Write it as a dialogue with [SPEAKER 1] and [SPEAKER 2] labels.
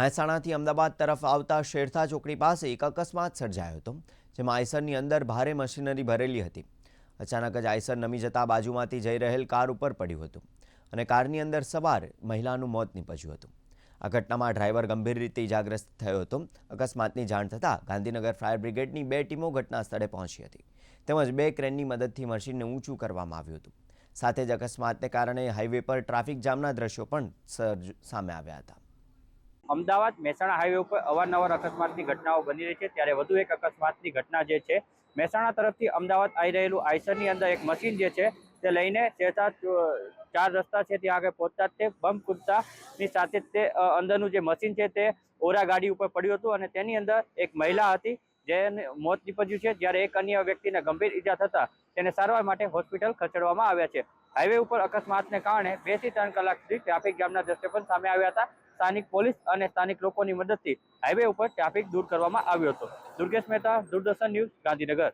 [SPEAKER 1] મહેસાણાથી અમદાવાદ તરફ આવતા શેરથા ચોકડી પાસે એક અકસ્માત સર્જાયો હતો, જેમાં આઈસરની અંદર ભારે મશીનરી ભરેલી હતી। અચાનક જ આઈસર નમી જતા બાજુમાંથી જઈ રહેલ કાર ઉપર પડ્યું હતું અને કારની અંદર સવાર મહિલાનું મોત નીપજ્યું હતું। આ ઘટનામાં ડ્રાઈવર ગંભીર રીતે ઇજાગ્રસ્ત થયો હતો। અકસ્માતની જાણ થતાં ગાંધીનગર ફાયર બ્રિગેડની 2 ટીમો ઘટના સ્થળે પહોંચી હતી, તેમજ 2 ક્રેનની મદદથી મશીનને ઊંચું કરવામાં આવ્યું હતું। સાથે જ અકસ્માતને કારણે હાઈવે પર ટ્રાફિક જામના દ્રશ્યો પણ સામે આવ્યા હતા।
[SPEAKER 2] અમદાવાદ મહેસાણા હાઈવે ઉપર અવારનવાર અકસ્માતની ઘટનાઓ બની રહી છે, ત્યારે વધુ એક અકસ્માતની ઘટના જે છે મહેસાણા તરફથી અમદાવાદ આવી રહેલું આઈસરની અંદર એક મશીન જે છે તે લઈને શેરથા 4 રસ્તા છે ત્યાં આગળ પહોંચતા તે બમ્પ કૂદતાની સાથે તે અંદરનું જે મશીન છે તે ઓરા ગાડી ઉપર પડ્યું હતું અને તેની અંદર એક મહિલા હતી જેને મોત નીપજ્યું છે, જ્યારે એક અન્ય વ્યક્તિને ગંભીર ઈજા થતા તેને સારવાર માટે હોસ્પિટલ ખસેડવામાં આવ્યા છે। હાઈવે ઉપર અકસ્માતને કારણે 2 થી 3 કલાક સુધી ટ્રાફિક જામના દ્રશ્યો પણ સામે આવ્યા હતા। સ્થાનિક પોલીસ અને સ્થાનિક લોકોની મદદથી હાઈવે ઉપર ટ્રાફિક દૂર કરવામાં આવ્યો હતો। દુર્ગેશ મહેતા, દૂરદર્શન ન્યૂઝ, ગાંધીનગર।